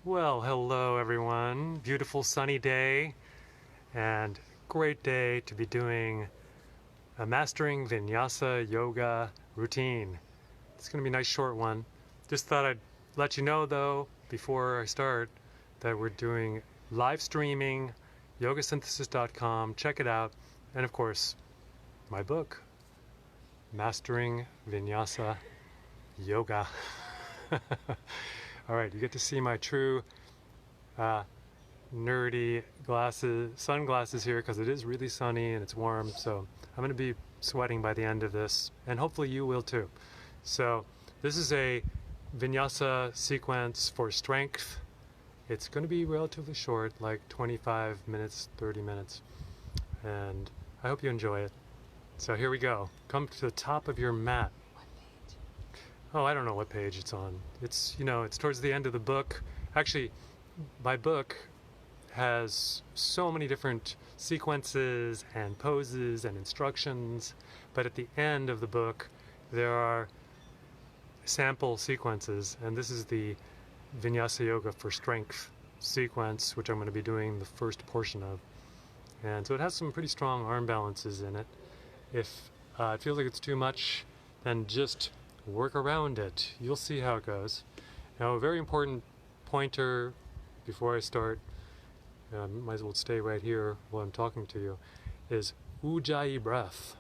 Well, hello everyone. Beautiful sunny day and great day to be doing a Mastering Vinyasa Yoga routine. It's going to be a nice short one. Just thought I'd let you know though, before I start, that we're doing live streaming, yogasynthesis.com. Check it out. And of course, my book, Mastering Vinyasa Yoga. All right, you get to see my true nerdy sunglasses here because it is really sunny and it's warm, so I'm going to be sweating by the end of this, and hopefully you will too. So this is a vinyasa sequence for strength. It's going to be relatively short, like 25 minutes, 30 minutes, and I hope you enjoy it. So here we go. Come to the top of your mat. Oh, I don't know what page it's on. It's towards the end of the book. Actually, my book has so many different sequences and poses and instructions, but at the end of the book there are sample sequences, and this is the Vinyasa Yoga for Strength sequence, which I'm going to be doing the first portion of. And so it has some pretty strong arm balances in it. If it feels like it's too much, then just work around it. You'll see how it goes. Now, a very important pointer before I start, might as well stay right here while I'm talking to you, is Ujjayi breath.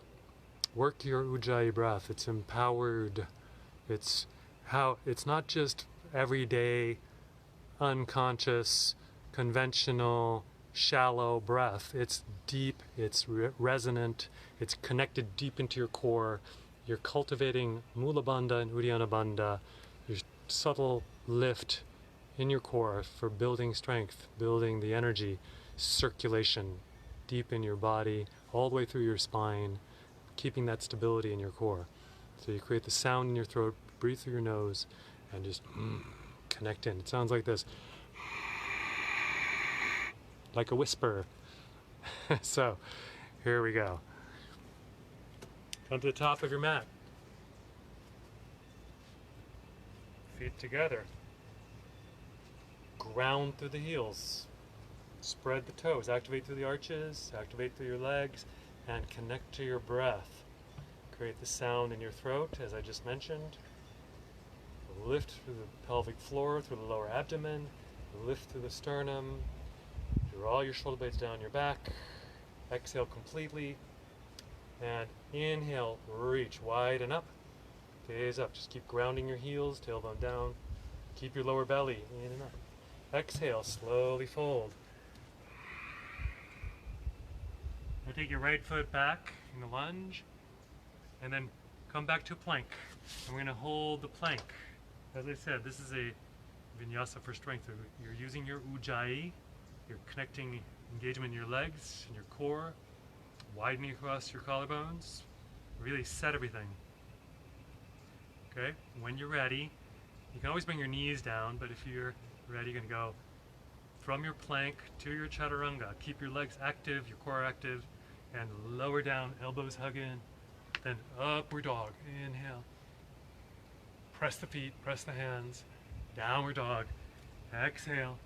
Work your Ujjayi breath. It's empowered. It's not just everyday, unconscious, conventional, shallow breath. It's deep, it's resonant, it's connected deep into your core. You're cultivating Mula Bandha and Uddiyana Bandha, your subtle lift in your core for building strength, building the energy, circulation deep in your body, all the way through your spine, keeping that stability in your core. So you create the sound in your throat, breathe through your nose, and just connect in. It sounds like this, like a whisper. So here we go. Come to the top of your mat. Feet together. Ground through the heels. Spread the toes. Activate through the arches. Activate through your legs. And connect to your breath. Create the sound in your throat, as I just mentioned. Lift through the pelvic floor, through the lower abdomen. Lift through the sternum. Draw your shoulder blades down your back. Exhale completely. And inhale, reach wide and up. Gaze up. Just keep grounding your heels, tailbone down. Keep your lower belly in and up. Exhale, slowly fold. Now take your right foot back in the lunge, and then come back to plank. And we're going to hold the plank. As I said, this is a vinyasa for strength. You're using your ujjayi, you're connecting engagement in your legs and your core, widening across your collarbones, really set everything. Okay, when you're ready, you can always bring your knees down, but if you're ready, you're going to go from your plank to your chaturanga. Keep your legs active, your core active, and lower down, elbows hug in, then upward dog. Inhale. Press the feet, press the hands, downward dog. Exhale.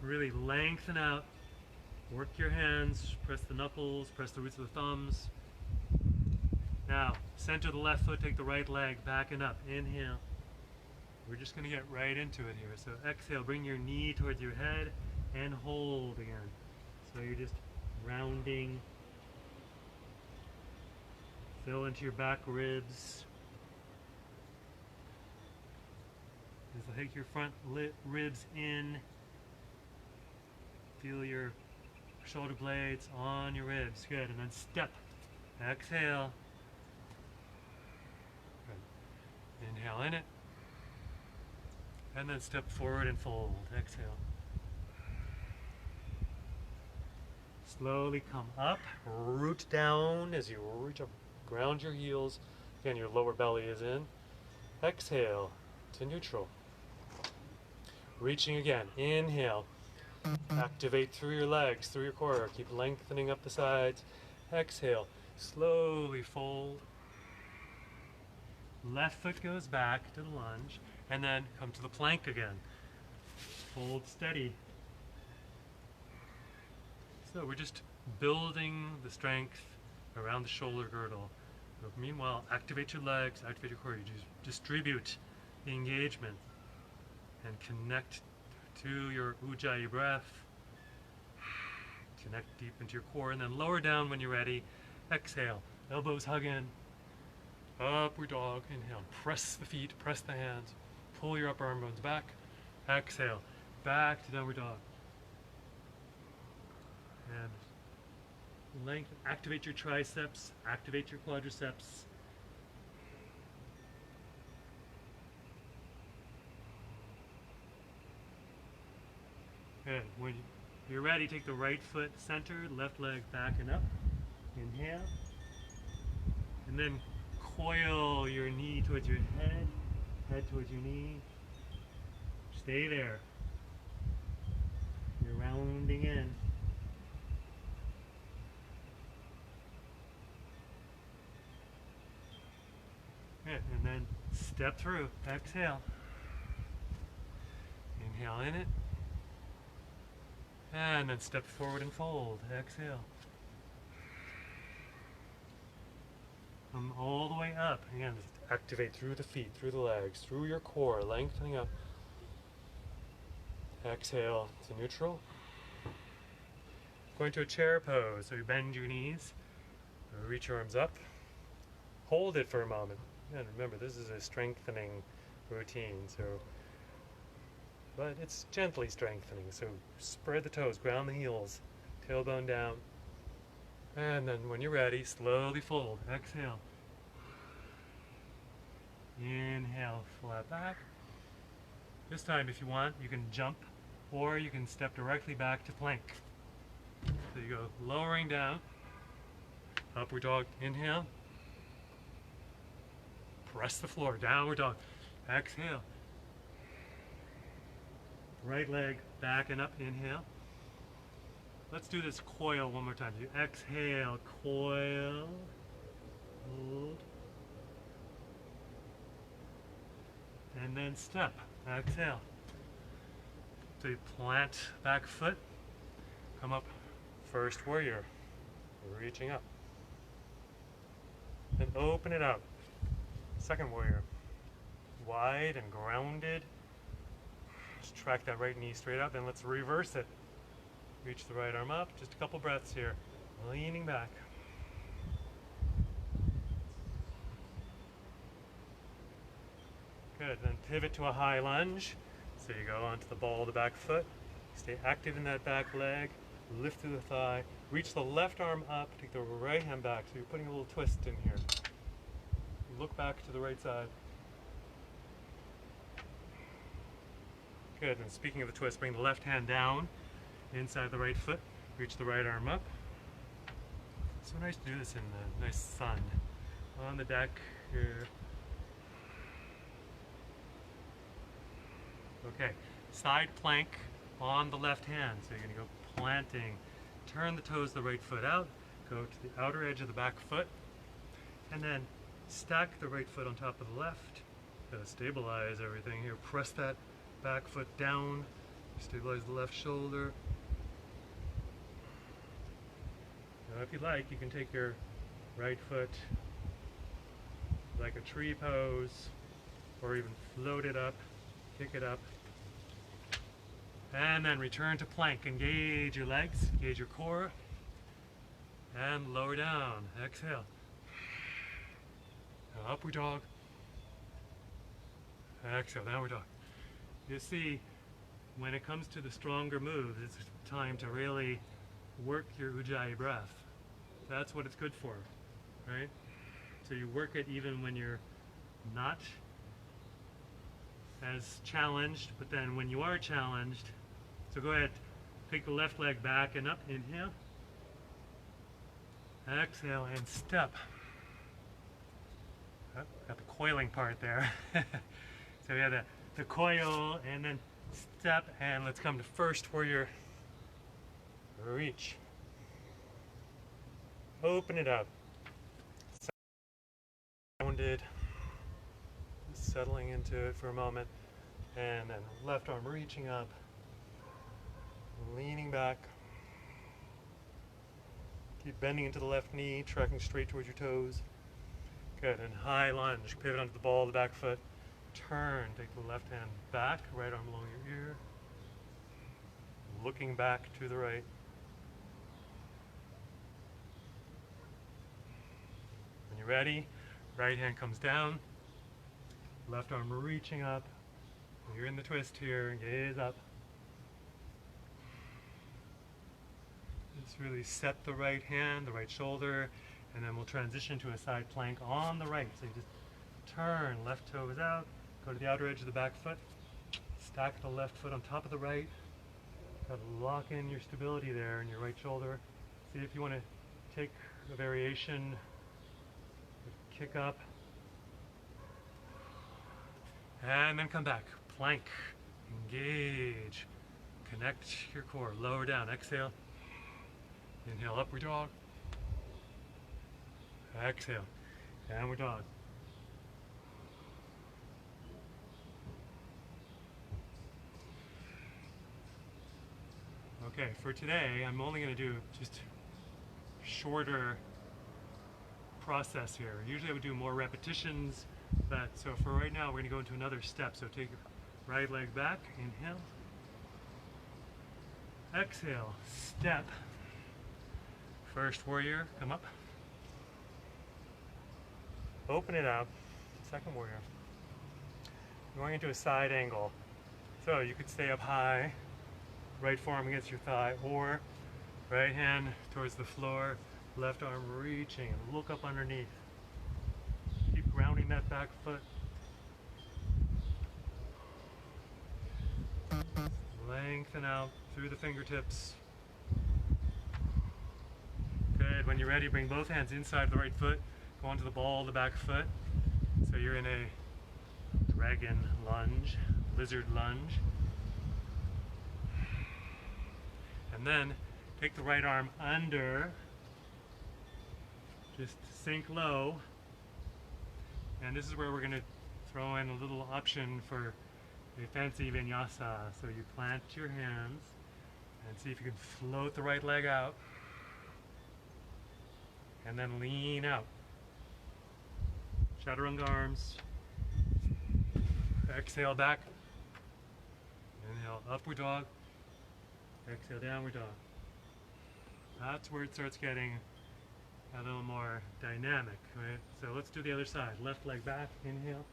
Really lengthen out. Work your hands, press the knuckles, press the roots of the thumbs. Now, center the left foot, take the right leg, back and up. Inhale. We're just going to get right into it here. So exhale, bring your knee towards your head and hold again. So you're just rounding. Fill into your back ribs. Just take your front ribs in. Feel your shoulder blades on your ribs. Good. And then step. Exhale. Good. Inhale in it. And then step forward and fold. Exhale. Slowly come up. Root down as you reach up. Ground your heels. Again, your lower belly is in. Exhale to neutral. Reaching again. Inhale. Activate through your legs, through your core. Keep lengthening up the sides. Exhale. Slowly fold. Left foot goes back to the lunge, and then come to the plank again. Hold steady. So we're just building the strength around the shoulder girdle. But meanwhile, activate your legs, activate your core. You just distribute the engagement and connect to your ujjayi breath. Connect deep into your core, and then lower down when you're ready. Exhale. Elbows hug in. Upward dog. Inhale. Press the feet, press the hands. Pull your upper arm bones back. Exhale. Back to downward dog. And length. Activate your triceps. Activate your quadriceps. Good. When you're ready, take the right foot centered, left leg back and up. Inhale. And then coil your knee towards your head, head towards your knee. Stay there. You're rounding in. Good. And then step through. Exhale. Inhale in it. And then step forward and fold. Exhale. Come all the way up. Again, activate through the feet, through the legs, through your core, lengthening up. Exhale to neutral. Going to a chair pose. So you bend your knees, reach your arms up, hold it for a moment. And remember, this is a strengthening routine. But it's gently strengthening, so spread the toes, ground the heels, tailbone down, and then when you're ready, slowly fold. Exhale. Inhale, flat back. This time, if you want, you can jump, or you can step directly back to plank. So you go lowering down, upward dog, inhale, press the floor, downward dog, exhale. Right leg back and up, inhale. Let's do this coil one more time. You exhale, coil, hold, and then step, exhale. So you plant back foot, come up, first warrior, reaching up. Then open it up, second warrior, wide and grounded. Just track that right knee straight up, then let's reverse it. Reach the right arm up, just a couple breaths here. Leaning back. Good, then pivot to a high lunge. So you go onto the ball of the back foot. Stay active in that back leg. Lift through the thigh. Reach the left arm up, take the right hand back. So you're putting a little twist in here. Look back to the right side. Good, and speaking of the twist, bring the left hand down inside the right foot, reach the right arm up. It's so nice to do this in the nice sun on the deck here. Okay, side plank on the left hand. So you're gonna go planting, turn the toes of the right foot out, go to the outer edge of the back foot, and then stack the right foot on top of the left. Gotta stabilize everything here. Press that back foot down, stabilize the left shoulder. Now if you like, you can take your right foot like a tree pose, or even float it up, kick it up, and then return to plank. Engage your legs, engage your core, and lower down. Exhale. Now upward dog. Exhale, downward dog. You see, when it comes to the stronger moves, it's time to really work your ujjayi breath. That's what it's good for, right? So you work it even when you're not as challenged, but then when you are challenged, so go ahead, take the left leg back and up, inhale, exhale, and step. Oh, got the coiling part there. So we have the coil, and then step, and let's come to first warrior, reach. Open it up. Sounded. settling into it for a moment. And then left arm reaching up, leaning back. Keep bending into the left knee, tracking straight towards your toes. Good, and high lunge, pivot onto the ball of the back foot. Turn, take the left hand back, right arm along your ear. Looking back to the right. When you're ready, right hand comes down, left arm reaching up. You're in the twist here, gaze up. Just really set the right hand, the right shoulder, and then we'll transition to a side plank on the right. So you just turn, left toe is out, go to the outer edge of the back foot, stack the left foot on top of the right. Got to lock in your stability there in your right shoulder. See if you want to take a variation, kick up, and then come back. Plank, engage, connect your core, lower down, exhale, inhale, upward dog, exhale, downward dog. Okay, for today, I'm only going to do just shorter process here. Usually I would do more repetitions, so for right now, we're going to go into another step. So take your right leg back, inhale, exhale, step, first warrior, come up, open it up, second warrior, going into a side angle. So you could stay up high, right forearm against your thigh, or right hand towards the floor, left arm reaching, and look up underneath. Keep grounding that back foot. Lengthen out through the fingertips. Good. When you're ready, bring both hands inside the right foot. Go onto the ball of the back foot. So you're in a dragon lunge, lizard lunge. And then take the right arm under. Just sink low. And this is where we're going to throw in a little option for a fancy vinyasa. So you plant your hands and see if you can float the right leg out. And then lean out. Chaturanga arms. Exhale back. Inhale, upward dog. Exhale, downward dog. That's where it starts getting a little more dynamic, right? So let's do the other side. Left leg back, inhale.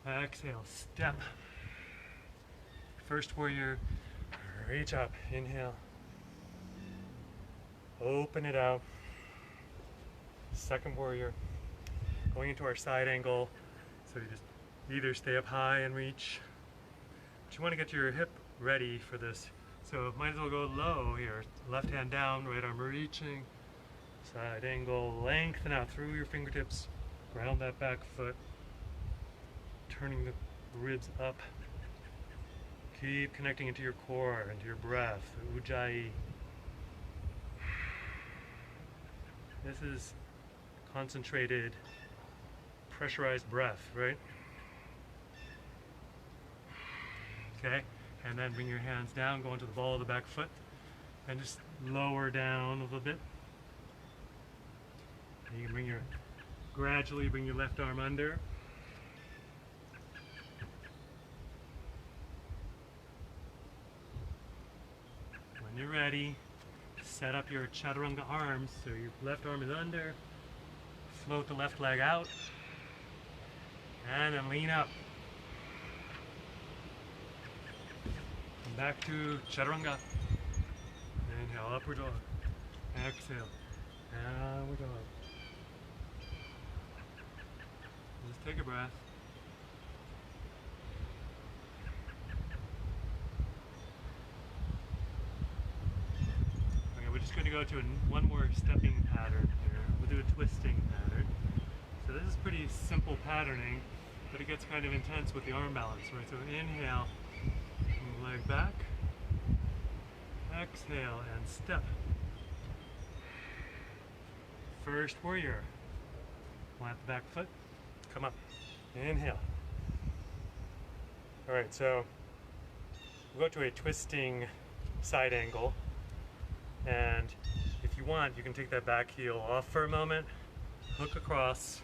Exhale, step. First warrior, reach up, inhale. Open it out. Second warrior, going into our side angle. So you just either stay up high and reach, but you want to get your hip ready for this. So might as well go low here. Left hand down, right arm reaching. Side angle, lengthen out through your fingertips. Ground that back foot. Turning the ribs up. Keep connecting into your core, into your breath, Ujjayi. This is concentrated, pressurized breath, right? Okay, and then bring your hands down, go into the ball of the back foot, and just lower down a little bit. And you can gradually bring your left arm under. When you're ready, set up your chaturanga arms, so your left arm is under, float the left leg out, and then lean up. Come back to chaturanga. Inhale, upward dog. Exhale, downward dog. Just take a breath. We're just going to go to one more stepping pattern here. We'll do a twisting pattern. So this is pretty simple patterning, but it gets kind of intense with the arm balance, right? So inhale, leg back, exhale, and step. First warrior. plant the back foot, come up, inhale. All right, so we'll go to a twisting side angle, and if you want, you can take that back heel off for a moment, hook across.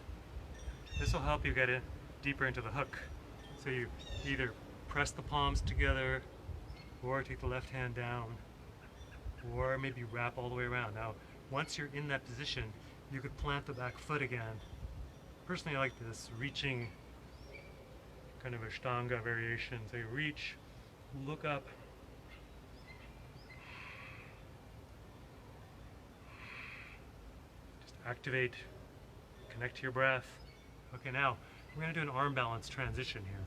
This will help you get it deeper into the hook. So you either press the palms together, or take the left hand down, or maybe wrap all the way around. Now, once you're in that position, you could plant the back foot again. Personally, I like this reaching kind of Ashtanga variation. So you reach, look up, just activate, connect to your breath. Okay, now we're going to do an arm balance transition here.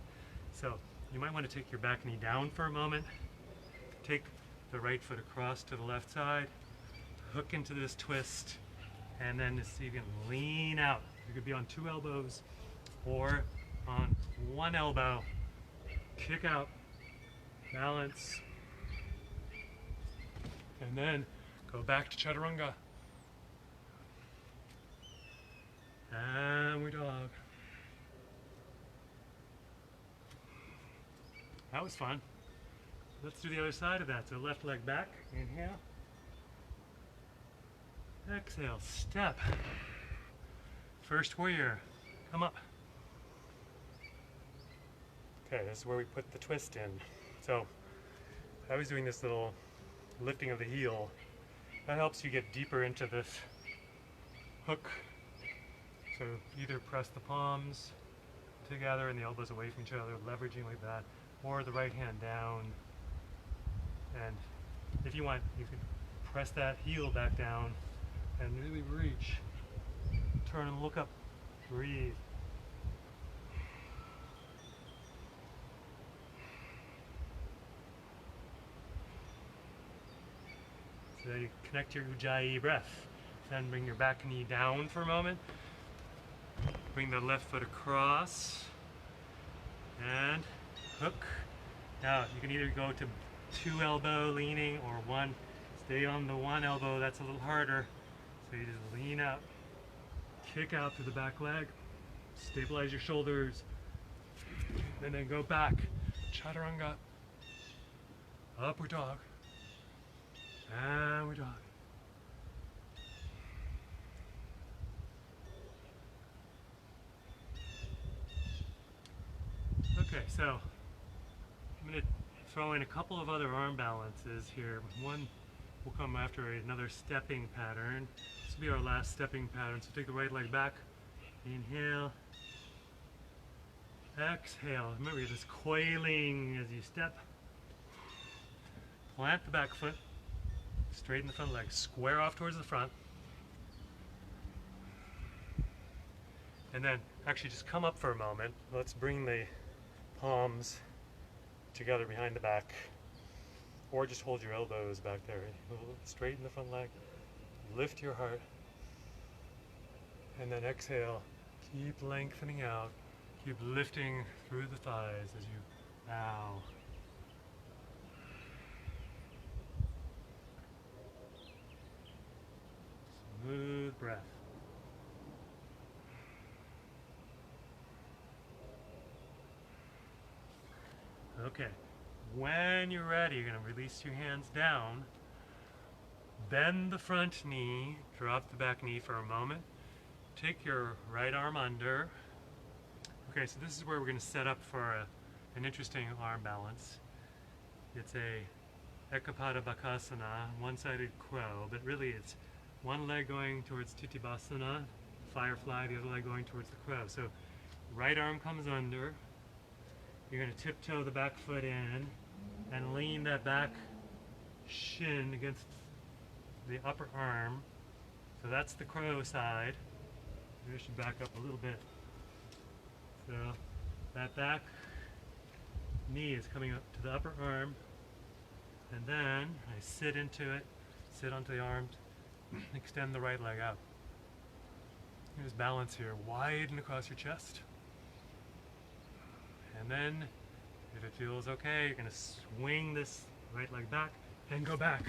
So you might want to take your back knee down for a moment, take the right foot across to the left side, hook into this twist, and then just so you can lean out. You could be on 2 elbows or on 1 elbow. Kick out, balance, and then go back to chaturanga. And we dog. That was fun. Let's do the other side of that. So left leg back, inhale. Exhale, step. First warrior, come up. Okay, this is where we put the twist in. So I was doing this little lifting of the heel. That helps you get deeper into this hook. So either press the palms together and the elbows away from each other, leveraging like that, or the right hand down. And if you want, you can press that heel back down and really reach. Turn and look up. Breathe. So you connect your Ujjayi breath. Then bring your back knee down for a moment. Bring the left foot across. And hook. Now you can either go to 2 elbow leaning or 1. Stay on the 1 elbow, that's a little harder. So you just lean out, kick out through the back leg, stabilize your shoulders, and then go back. Chaturanga, upward dog, downward dog. Okay, so I'm going to throw in a couple of other arm balances here. One will come after another stepping pattern. This will be our last stepping pattern. So take the right leg back, inhale, exhale. Remember, you're just coiling as you step. Plant the back foot, straighten the front leg, square off towards the front. And then actually just come up for a moment. Let's bring the palms together behind the back, or just hold your elbows back there. Straighten the front leg, lift your heart, and then exhale. Keep lengthening out, keep lifting through the thighs as you bow. Smooth breath. Okay, when you're ready, you're going to release your hands down, bend the front knee, drop the back knee for a moment, take your right arm under. Okay, so this is where we're going to set up for an interesting arm balance. It's a Ekapada Bakasana, one-sided crow, but really it's one leg going towards Titibhasana, firefly, the other leg going towards the crow. So right arm comes under. You're going to tiptoe the back foot in and lean that back shin against the upper arm. So that's the crow side. Maybe I should back up a little bit. So that back knee is coming up to the upper arm, and then I sit into it, sit onto the arms, extend the right leg out. Here's balance here, widen across your chest. And then, if it feels okay, you're going to swing this right leg back and go back.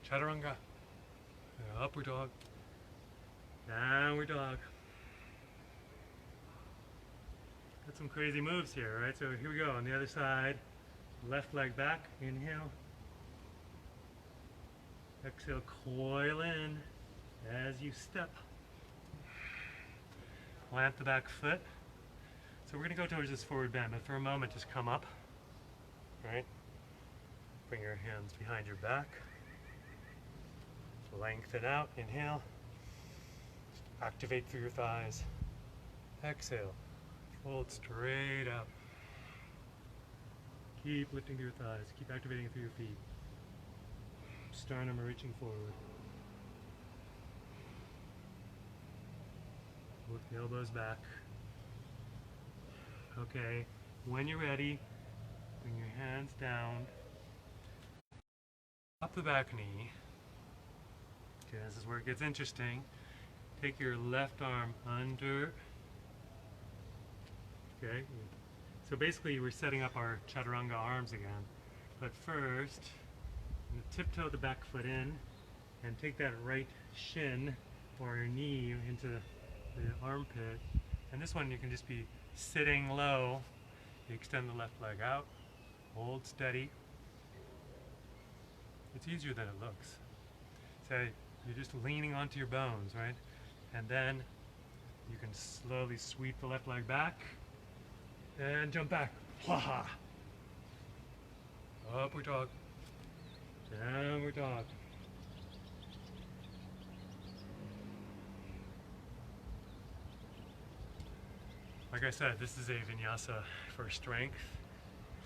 Chaturanga, upward dog, downward dog. some crazy moves here, right? So here we go on the other side. Left leg back, inhale. Exhale, coil in as you step. Plant the back foot. So we're going to go towards this forward bend, but for a moment just come up, right? Bring your hands behind your back. Lengthen out, inhale. Activate through your thighs. Exhale, fold straight up. Keep lifting through your thighs, keep activating it through your feet. Sternum reaching forward. Look the elbows back. Okay, when you're ready, bring your hands down. Up the back knee. Okay, this is where it gets interesting. Take your left arm under. Okay, so basically we're setting up our chaturanga arms again. But first, I'm going to tiptoe the back foot in and take that right shin or your knee into the armpit. And this one you can just be sitting low. You extend the left leg out, hold steady. It's easier than it looks. So you're just leaning onto your bones, right? And then you can slowly sweep the left leg back and jump back. Ha! Upward dog. Downward dog. Like I said, this is a vinyasa for strength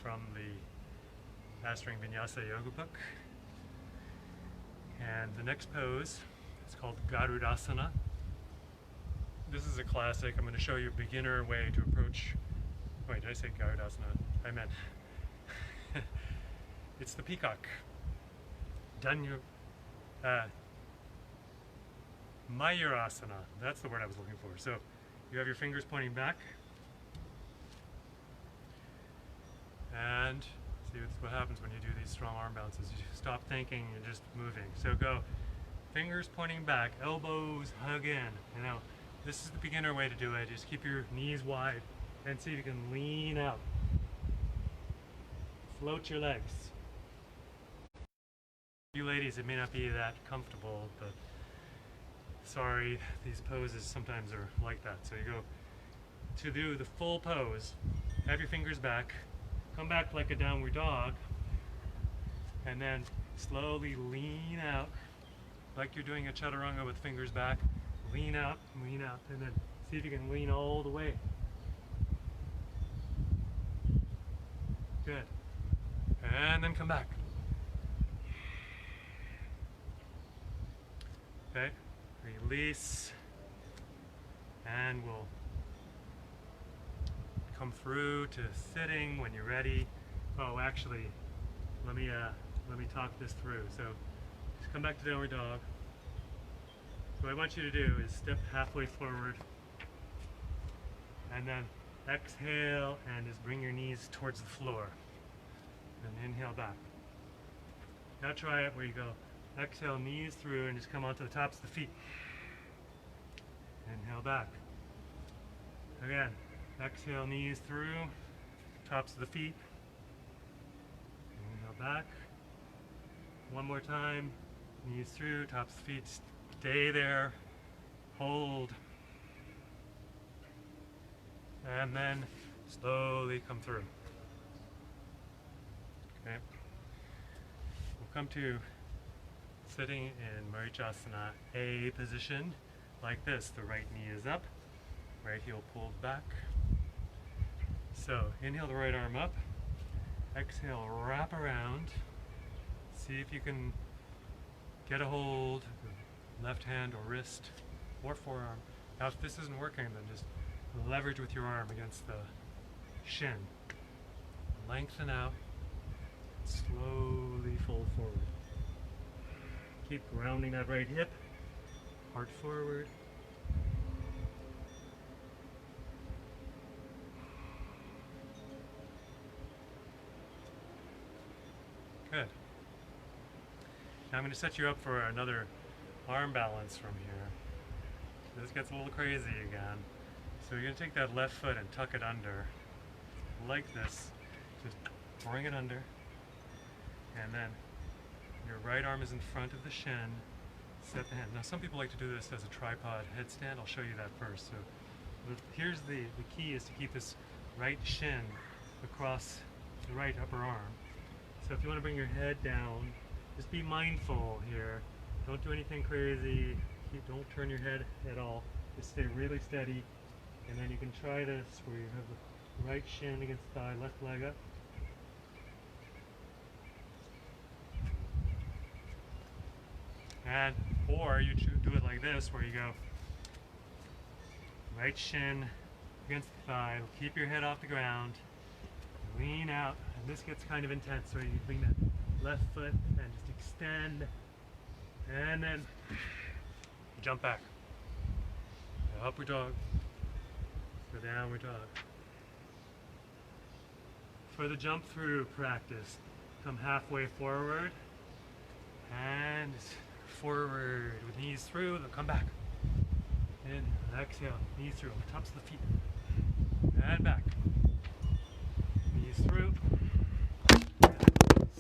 from the Mastering Vinyasa Yoga book. And the next pose is called Garuda Sana. This is a classic. I'm going to show you a beginner way to approach. Wait, did I say Garuda Sana? I meant it's the peacock. Mayurasana. That's the word I was looking for. So you have your fingers pointing back. And see what happens when you do these strong arm bounces. You stop thinking, you're just moving. So go fingers pointing back, elbows hug in. You know, this is the beginner way to do it. Just keep your knees wide and see if you can lean out. Float your legs. You ladies, it may not be that comfortable, but sorry, these poses sometimes are like that. So you go to do the full pose, have your fingers back, come back like a downward dog, and then slowly lean out like you're doing a chaturanga with fingers back. Lean out, and then see if you can lean all the way. Good. And then come back. Okay, release, and we'll come through to sitting when you're ready. Oh, actually, let me talk this through. So, just come back to downward dog. So what I want you to do is step halfway forward, and then exhale, and just bring your knees towards the floor, and inhale back. Now try it where you go. Exhale, knees through, and just come onto the tops of the feet. Inhale back. Again, exhale, knees through, tops of the feet. Inhale back. One more time, knees through, tops of the feet. Stay there, hold. And then slowly come through. Okay. We'll come to sitting in Marichyasana A position, like this. The right knee is up, right heel pulled back. So inhale the right arm up, exhale, wrap around. See if you can get a hold, left hand or wrist or forearm. Now if this isn't working, then just leverage with your arm against the shin. Lengthen out, slowly fold forward. Keep grounding that right hip, heart forward. Good. Now I'm going to set you up for another arm balance from here. This gets a little crazy again. So you're going to take that left foot and tuck it under. like this. Just bring it under, and then your right arm is in front of the shin. Set the hand. Now some people like to do this as a tripod headstand. I'll show you that first. So here's the key is to keep this right shin across the right upper arm. So if you want to bring your head down, just be mindful here. Don't do anything crazy. Don't turn your head at all. Just stay really steady. And then you can try this where you have the right shin against the thigh, left leg up. And or you do it like this where you go right shin against the thigh, keep your head off the ground, lean out, and this gets kind of intense, so you bring that left foot and just extend, and then jump back. Upward dog, go downward dog. For the jump through practice, come halfway forward and forward with knees through, then come back. Inhale, exhale, knees through, on the tops of the feet. And back. Knees through.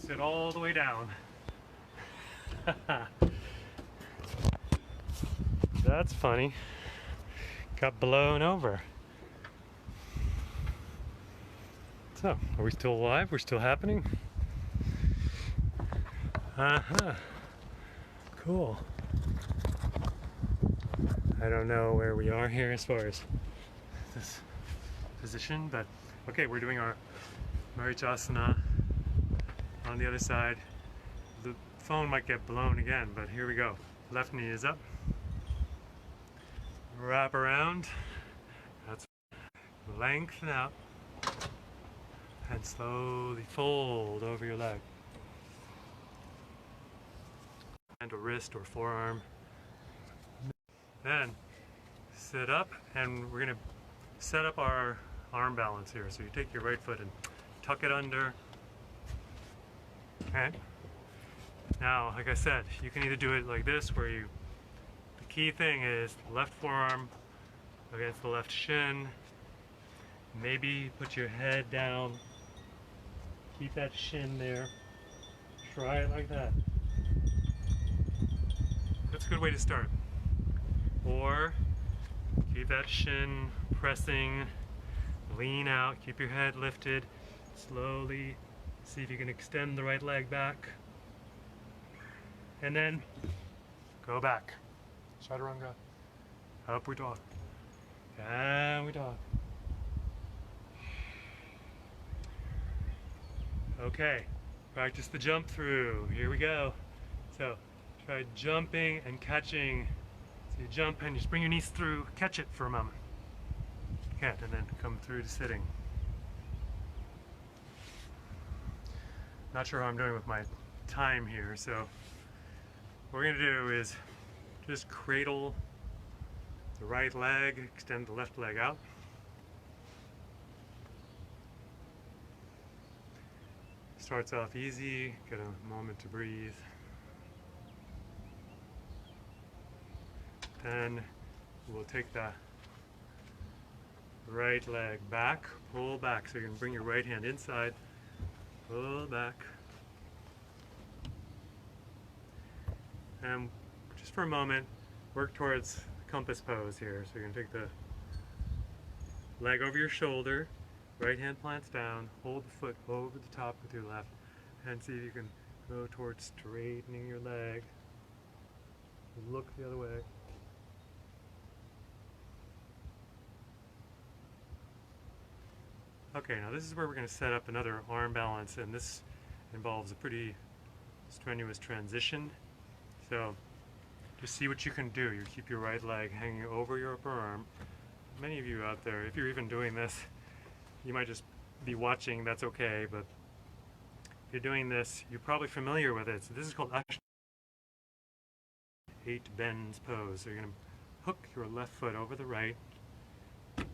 Sit all the way down. That's funny. Got blown over. So, are we still alive? We're still happening? Uh-huh. Cool. I don't know where we are here as far as this position, but okay, we're doing our Vinyasa on the other side. The phone might get blown again, but here we go. Left knee is up. Wrap around. That's lengthen out. And slowly fold over your leg. Hand or wrist or forearm. Then sit up, and we're going to set up our arm balance here. So you take your right foot and tuck it under. Okay. Now, like I said, you can either do it like this, where the key thing is left forearm against the left shin. Maybe put your head down. Keep that shin there. Try it like that. That's a good way to start. Or keep that shin pressing, lean out, keep your head lifted, slowly see if you can extend the right leg back, and then go back. Chaturanga, upward dog, downward dog. Okay, practice the jump through. Here we go. So try jumping and catching. So you jump and just bring your knees through, catch it for a moment. Can't, and then come through to sitting. Not sure how I'm doing with my time here, so what we're going to do is just cradle the right leg, extend the left leg out. Starts off easy, get a moment to breathe. Then we'll take the right leg back, pull back. So you can bring your right hand inside, pull back. And just for a moment, work towards the compass pose here. So you're going to take the leg over your shoulder, right hand plants down, hold the foot over the top with your left, and see if you can go towards straightening your leg. Look the other way. Okay, now this is where we're going to set up another arm balance, and this involves a pretty strenuous transition. So just see what you can do. You keep your right leg hanging over your upper arm. Many of you out there, if you're even doing this, you might just be watching, that's okay, but if you're doing this, you're probably familiar with it. So this is called 8 bends pose. So you're going to hook your left foot over the right.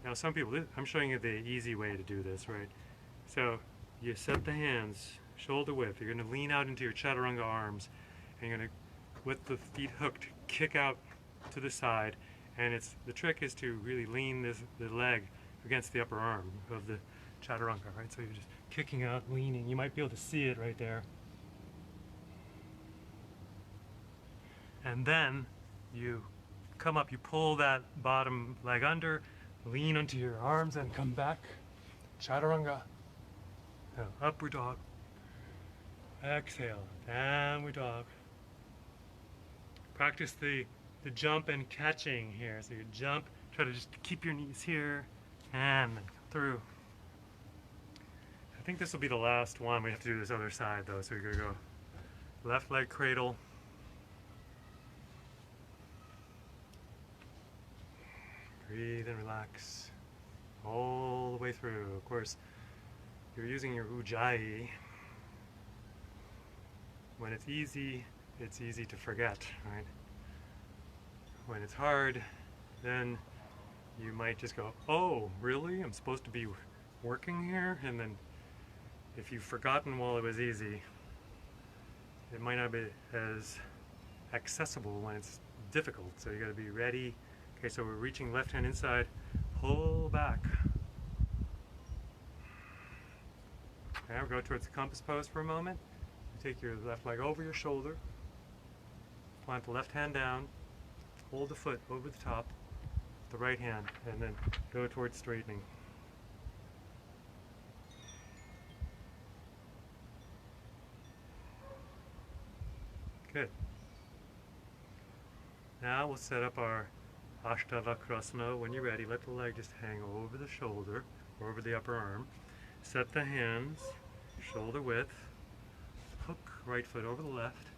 Now some people, I'm showing you the easy way to do this, right? So you set the hands shoulder width. You're going to lean out into your chaturanga arms, and you're going to, with the feet hooked, kick out to the side. And the trick is to really lean the leg against the upper arm of the chaturanga, right? So you're just kicking out, leaning. You might be able to see it right there. And then you come up, you pull that bottom leg under, lean onto your arms and come back. Chaturanga. Now, upward dog. Exhale, downward dog. Practice the jump and catching here. So you jump, try to just keep your knees here, and then come through. I think this will be the last one. We have to do this other side though, so you're gonna go left leg cradle. Breathe and relax all the way through. Of course, you're using your ujjayi. When it's easy to forget, right? When it's hard, then you might just go, oh, really? I'm supposed to be working here? And then if you've forgotten while it was easy, it might not be as accessible when it's difficult. So you gotta be ready. Okay, so we're reaching left hand inside, pull back. Now we'll go towards the compass pose for a moment. You take your left leg over your shoulder, plant the left hand down, hold the foot over the top, the right hand, and then go towards straightening. Good. Now we'll set up our Ashtavakrasana. When you're ready, let the leg just hang over the shoulder, or over the upper arm. Set the hands, shoulder width, hook right foot over the left.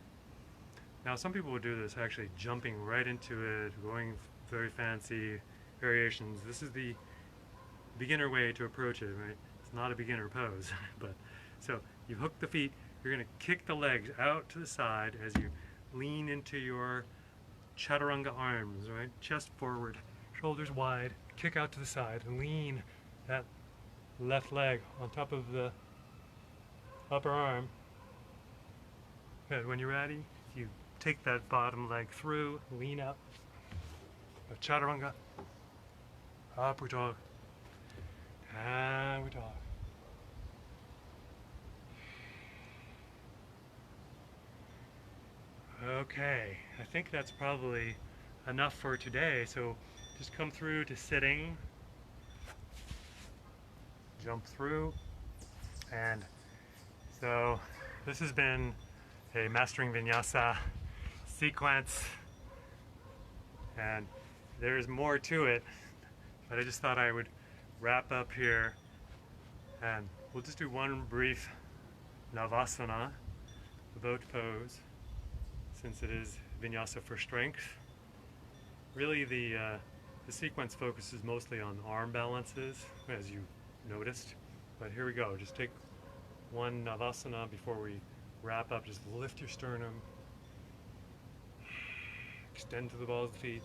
Now some people would do this actually jumping right into it, going very fancy variations. This is the beginner way to approach it, right? It's not a beginner pose, but so you hook the feet, you're going to kick the legs out to the side as you lean into your chaturanga arms, right? Chest forward, shoulders wide, kick out to the side and lean that left leg on top of the upper arm. Good. When you're ready, you take that bottom leg through, lean up, chaturanga, upward dog, downward dog. Okay, I think that's probably enough for today, so just come through to sitting, jump through, and so this has been a Mastering Vinyasa sequence, and there's more to it, but I just thought I would wrap up here, and we'll just do one brief Navasana, the boat pose, since it is Vinyasa for strength. Really the sequence focuses mostly on arm balances, as you noticed, but here we go. Just take one Navasana before we wrap up. Just lift your sternum, extend to the balls of the feet,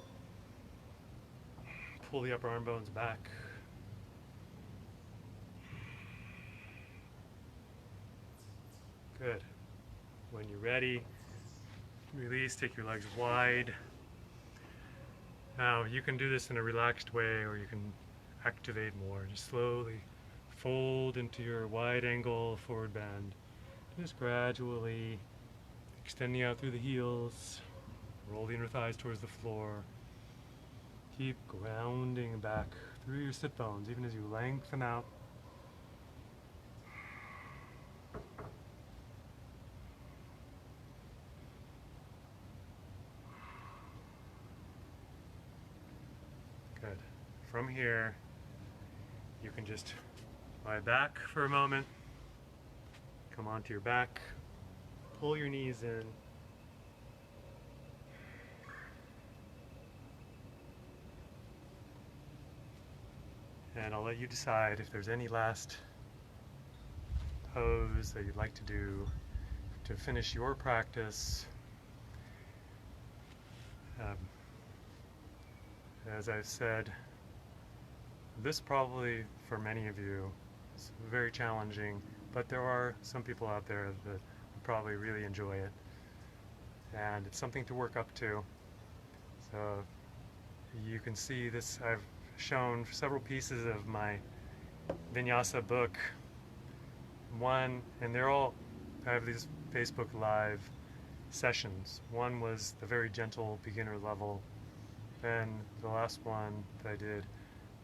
pull the upper arm bones back. Good. When you're ready, release, take your legs wide. Now you can do this in a relaxed way, or you can activate more. Just slowly fold into your wide angle forward bend. Just gradually extending out through the heels, roll the inner thighs towards the floor. Keep grounding back through your sit bones, even as you lengthen out. Good. From here, you can just lie back for a moment, come onto your back, pull your knees in, and I'll let you decide if there's any last pose that you'd like to do to finish your practice. As I've said, this probably for many of you is very challenging, but there are some people out there that would probably really enjoy it, and it's something to work up to. So you can see this, I've shown several pieces of my Vinyasa book. One, and they're all, I have these Facebook Live sessions. One was the very gentle beginner level, and the last one that I did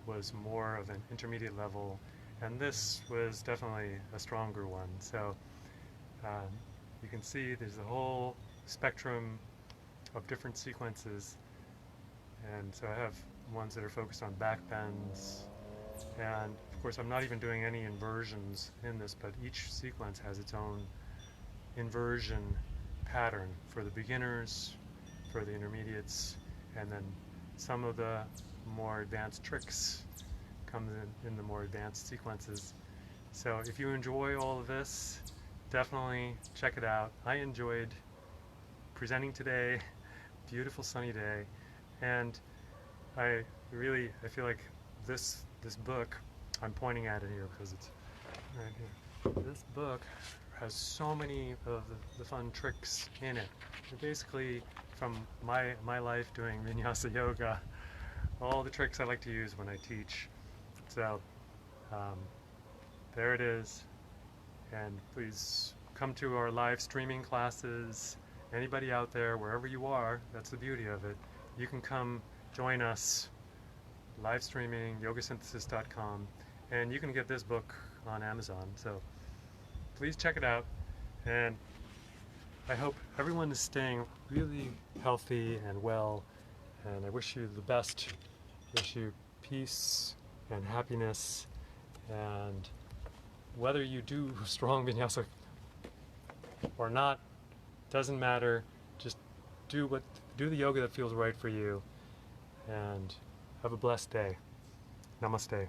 was more of an intermediate level, and this was definitely a stronger one. So you can see there's a whole spectrum of different sequences, and so I have ones that are focused on back bends, and of course I'm not even doing any inversions in this, but each sequence has its own inversion pattern for the beginners, for the intermediates, and then some of the more advanced tricks come in the more advanced sequences. So if you enjoy all of this, definitely check it out. I enjoyed presenting today, beautiful sunny day, and I feel like this book, I'm pointing at it here because it's right here. This book has so many of the fun tricks in it. They're basically from my life doing Vinyasa Yoga, all the tricks I like to use when I teach. So there it is, and please come to our live streaming classes. Anybody out there, wherever you are, that's the beauty of it. You can come join us live streaming, yogasynthesis.com, and you can get this book on Amazon. So please check it out, and I hope everyone is staying really healthy and well, and I wish you the best. Wish you peace and happiness, and whether you do strong vinyasa or not doesn't matter. Just do the yoga that feels right for you, and have a blessed day. Namaste.